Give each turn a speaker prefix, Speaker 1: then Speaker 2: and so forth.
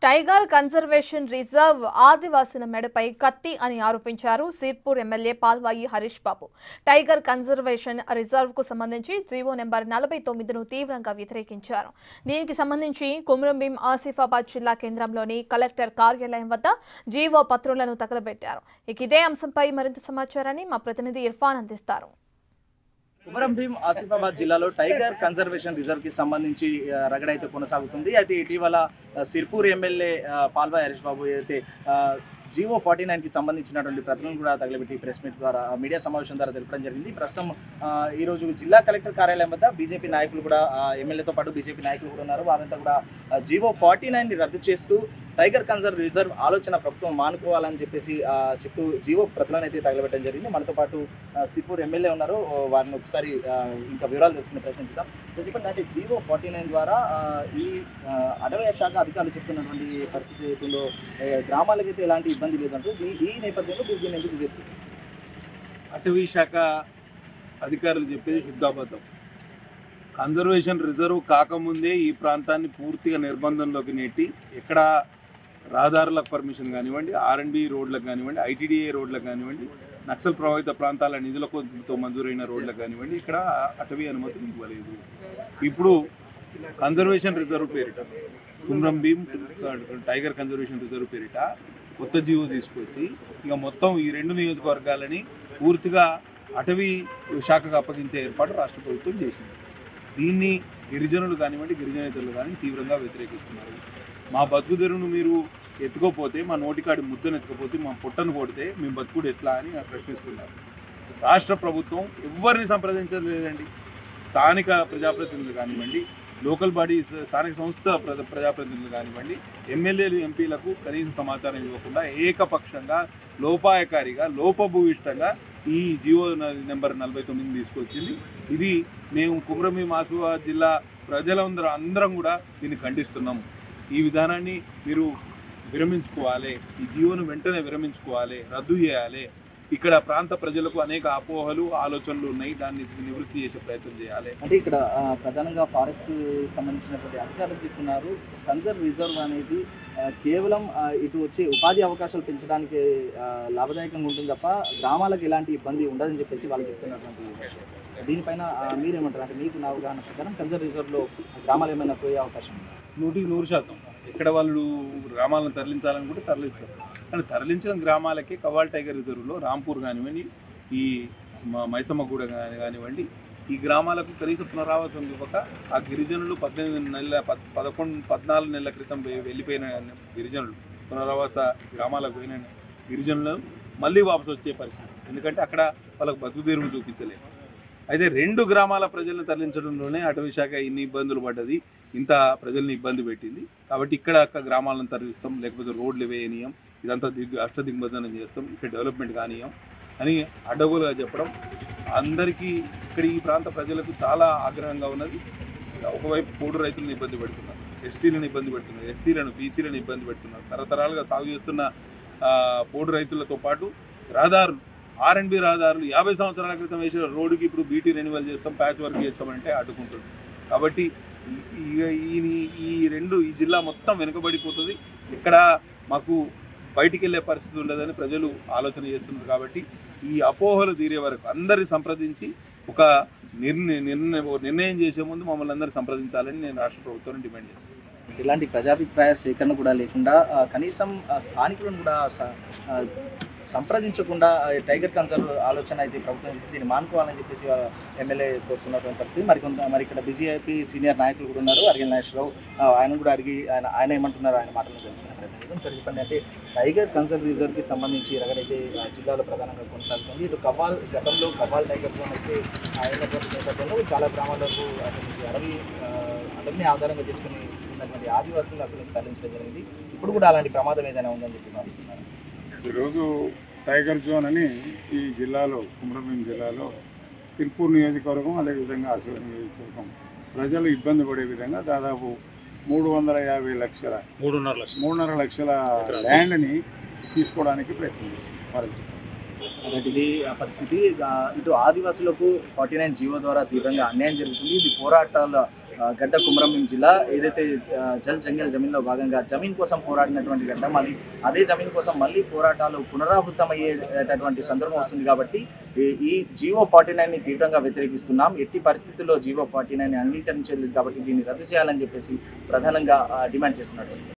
Speaker 1: Tiger conservation reserve ఆదివాసీల మెడపై కత్తి అని ఆరోపించారు సిర్పూర్ ఎమ్మెల్యే పాల్వాయి హరీష్ బాబు. టైగర్ కన్జర్వేషన్ రిజర్వ్ కు సంబంధించి జీవో నెంబర్ 49ను తీవ్రంగా వ్యతిరేకించారు. దీనికి సంబంధించి కుమ్రంభీం ఆసిఫాబాద్ జిల్లా కేంద్రంలోని కలెక్టర్ కార్యాలయం వద్ద జీవో పత్రాలను తగలబెట్టారు. ఇదే అంశంపై మరింత సమాచారాన్ని మా ప్రతినిధి ఇర్ఫాన్ అందిస్తారు.
Speaker 2: కుమ్రంభీం ఆసిఫాబాద్ జిల్లాలో టైగర్ కన్జర్వేషన్ రిజర్వ్ కి సంబంధించి రగడైతే కొనసాగుతుంది. అయితే ఇటీవల సిర్పూర్ ఎమ్మెల్యే పాల్వాయి హరీష్ బాబు అయితే జీవో 49కి సంబంధించినటువంటి ప్రతులను కూడా తగలబెట్టి ప్రెస్ మీట్ ద్వారా మీడియా సమావేశం ద్వారా తెలపడం జరిగింది. ప్రస్తుతం ఈరోజు జిల్లా కలెక్టర్ కార్యాలయం వద్ద బీజేపీ నాయకులు కూడా ఎమ్మెల్యేతో పాటు బీజేపీ నాయకులు కూడా ఉన్నారు. వారంతా కూడా జీవో 49ని రద్దు చేస్తూ టైగర్ కన్జర్వ్ రిజర్వ్ ఆలోచన ప్రభుత్వం మానుకోవాలని చెప్పేసి చెప్తూ జీవో ప్రతులను అయితే తగలబెట్టడం జరిగింది. మనతో పాటు సిర్పూర్ ఎమ్మెల్యే ఉన్నారు. వారిని ఒకసారి ఇంకా వివరాలు తెలుసుకునే ప్రయత్నం చేద్దాం. సో చెప్పండి, అంటే జీవో 49 ద్వారా ఈ అటవీ శాఖ అధికారులు చెప్తున్నటువంటి పరిస్థితి ఏదో గ్రామాలకైతే ఎలాంటి ఇబ్బంది లేదంటూ ఈ నేపథ్యంలో దీన్ని ఎందుకు వ్యతిరేకిస్తారు?
Speaker 3: అటవీ శాఖ అధికారులు చెప్పేది శుద్ధాబద్ధం. కన్జర్వేషన్ రిజర్వ్ కాకముందే ఈ ప్రాంతాన్ని పూర్తిగా నిర్బంధంలోకి నెట్టి ఎక్కడ రహదారులకు పర్మిషన్ కానివ్వండి, R&B రోడ్లకు కానివ్వండి, ITDA రోడ్లకు కానివ్వండి, నక్సల్ ప్రభావిత ప్రాంతాల నిధులతో మంజూరైన రోడ్లకు కానివ్వండి ఇక్కడ అటవీ అనుమతులు ఇవ్వలేదు. ఇప్పుడు కన్జర్వేషన్ రిజర్వ్ పేరిట కుమ్రంభీం టైగర్ కన్జర్వేషన్ రిజర్వ్ పేరిట కొత్త జీవో తీసుకొచ్చి ఇక మొత్తం ఈ రెండు నియోజకవర్గాలని పూర్తిగా అటవీ శాఖకు అప్పగించే ఏర్పాటు రాష్ట్ర ప్రభుత్వం చేసింది. దీన్ని గిరిజనులు కానివ్వండి, గిరిజనేతలు కానీ తీవ్రంగా వ్యతిరేకిస్తున్నారు. మా బతుకుదెరువును మీరు ఎత్తుకోపోతే, మా నోటికాడి ముద్దను ఎత్తుకపోతే, మా పొట్టను కొడితే మేము బతుకుడు ఎట్లా అని ప్రశ్నిస్తున్నారు. రాష్ట్ర ప్రభుత్వం ఎవరిని సంప్రదించలేదండి. స్థానిక ప్రజాప్రతినిధులు కానివ్వండి, లోకల్ బాడీ స్థానిక సంస్థల ప్రజాప్రతినిధులు కానివ్వండి, ఎమ్మెల్యేలు ఎంపీలకు కనీస సమాచారం ఇవ్వకుండా ఏకపక్షంగా లోపాయకారిగా లోపభూయిష్టంగా ఈ జీవో నెంబర్ 49 తీసుకొచ్చింది. ఇది మేము కుమ్రంభీం ఆసిఫాబాద్ జిల్లా ప్రజలందరం కూడా దీన్ని ఖండిస్తున్నాము. ఈ విధానాన్ని మీరు విరమించుకోవాలి, ఈ జీవోను వెంటనే విరమించుకోవాలి, రద్దు చేయాలి. ఇక్కడ ప్రాంత ప్రజలకు అనేక అపోహలు ఆలోచనలు ఉన్నాయి, దాన్ని నివృత్తి చేసే ప్రయత్నం చేయాలి.
Speaker 2: అంటే ఇక్కడ ప్రధానంగా ఫారెస్ట్ సంబంధించినటువంటి అధికారులు చెప్తున్నారు, కన్జర్వ్ రిజర్వ్ అనేది కేవలం ఇటు వచ్చే ఉపాధి అవకాశాలు పెంచడానికి లాభదాయకంగా ఉంటుంది తప్ప గ్రామాలకు ఎలాంటి ఇబ్బంది ఉండదని చెప్పేసి వాళ్ళు చెప్తున్నటువంటి విషయం. దీనిపైన మీరేమంటారు? అంటే మీకు నా అవగాహన ప్రకారం కన్జర్వ్ రిజర్వ్లో గ్రామాలు ఏమైనా పోయే అవకాశం ఉంది?
Speaker 3: 100% ఎక్కడ వాళ్ళు గ్రామాలను తరలించాలని తరలిస్తారు. కానీ తరలించిన గ్రామాలకే కవాల్ టైగర్ రిజర్వ్లో రాంపూర్ కానివ్వండి, ఈ మైసమ్మగూడ కానివ్వండి, ఈ గ్రామాలకు కనీస పునరావాసం ఇవ్వక ఆ గిరిజనులు 14 నెలల క్రితం వెళ్ళిపోయిన గిరిజనులు, పునరావాస గ్రామాలకు పోయిన గిరిజనులు మళ్ళీ వాపసు వచ్చే పరిస్థితి. ఎందుకంటే అక్కడ వాళ్ళకు బతుకుదెరువు చూపించలేదు. అయితే 2 గ్రామాల ప్రజలను తరలించడంలోనే అటవీ శాఖ ఇన్ని ఇబ్బందులు పడ్డది, ఇంత ప్రజల్ని ఇబ్బంది పెట్టింది. కాబట్టి ఇక్కడ గ్రామాలను తరలిస్తాం, లేకపోతే రోడ్లు వేయనీయం, ఇదంతా అష్టదిగ్బంధనం చేస్తాం, ఇక్కడ డెవలప్మెంట్ కానీయం అని అడ్డగోలుగా చెప్పడం అందరికీ ఇక్కడ ఈ ప్రాంత ప్రజలకు చాలా ఆగ్రహంగా ఉన్నది. ఒకవైపు పోడు రైతులను ఇబ్బంది పెడుతున్నారు, ఎస్టీలను ఇబ్బంది పెడుతున్నారు, ఎస్సీలను బీసీలను ఇబ్బంది పెడుతున్నారు. తరతరాలుగా సాగు చేస్తున్న పోడు రైతులతో పాటు రహదారులు, R&B రహదారులు 50 సంవత్సరాల క్రితం వేసిన రోడ్డుకి ఇప్పుడు బీటీ రెన్యువల్ చేస్తాం, ప్యాచ్ వర్క్ చేస్తామంటే అడ్డుకుంటుంది. కాబట్టి ఈ జిల్లా మొత్తం వెనుకబడిపోతుంది. ఇక్కడ మాకు బయటికి వెళ్ళే పరిస్థితి ఉండదని ప్రజలు ఆలోచన చేస్తున్నారు. కాబట్టి ఈ అపోహలు తీరే వరకు అందరిని సంప్రదించి ఒక నిర్ణయం చేసే ముందు మమ్మల్ని అందరినీ సంప్రదించాలని నేను రాష్ట్ర ప్రభుత్వాన్ని డిమాండ్ చేస్తాను.
Speaker 2: ఇలాంటి ప్రజాభిప్రాయ సేకరణ కూడా లేకుండా కనీసం స్థానికులను కూడా సంప్రదించకుండా టైగర్ కన్జర్వ్ ఆలోచన అయితే ప్రభుత్వం చేసి దీన్ని మానుకోవాలని చెప్పేసి ఎమ్మెల్యే కోరుతున్నటువంటి పరిస్థితి. మరి ఇక్కడ బీజేపీ సీనియర్ నాయకులు కూడా ఉన్నారు, అరిగెల నాగేశ్వరరావు. ఆయన కూడా అడిగి ఆయన ఏమంటున్నారు, ఆయన మాటలు తెలుసుకునే ప్రయత్నం. సరే చెప్పండి, అంటే టైగర్ కన్జర్వ్ రిజర్వ్కి సంబంధించి రగడైతే జిల్లాలో ప్రధానంగా కొనసాగుతుంది. ఇటు గతంలో కవాల్ టైగర్ జోన్ అయితే అయినటువంటి నేపథ్యంలో చాలా గ్రామాలకు అటవీని ఆధారంగా చేసుకుని ఉన్నటువంటి ఆదివాసులు అక్కడ నుంచి తరలించడం జరిగింది. ఇప్పుడు కూడా అలాంటి ప్రమాదం ఏదైనా ఉందని చెప్పి భావిస్తున్నారు.
Speaker 4: ఈరోజు టైగర్ జోన్ అని ఈ జిల్లాలో, కుమ్రంభీం జిల్లాలో సిర్పూర్ నియోజకవర్గం, అదేవిధంగా ఆసిఫాబాద్ నియోజకవర్గం ప్రజలు ఇబ్బంది పడే విధంగా దాదాపు 350 లక్షల 3.5 లక్షల ల్యాండ్ని తీసుకోవడానికి ప్రయత్నం చేస్తుంది ఫారెస్ట్.
Speaker 2: ఇది పరిస్థితి. ఇటు ఆదివాసులకు 49 జీవో ద్వారా తీవ్రంగా అన్యాయం జరుగుతుంది. ఇది పోరాటాల గడ్డ కుమరంభీం జిల్లా. ఏదైతే జల్ జంగల్ జమీన్లో భాగంగా జమీన్ కోసం పోరాడినటువంటి గడ్డ, మళ్ళీ అదే జమీన్ కోసం మళ్ళీ పోరాటాలు పునరావృతమయ్యేటటువంటి సందర్భం వస్తుంది. కాబట్టి ఈ జీవో 49ని తీవ్రంగా వ్యతిరేకిస్తున్నాం. ఎట్టి పరిస్థితుల్లో జీవో 49ని అంగీకరించలేదు కాబట్టి దీన్ని రద్దు చేయాలని చెప్పేసి ప్రధానంగా డిమాండ్ చేస్తున్నారు.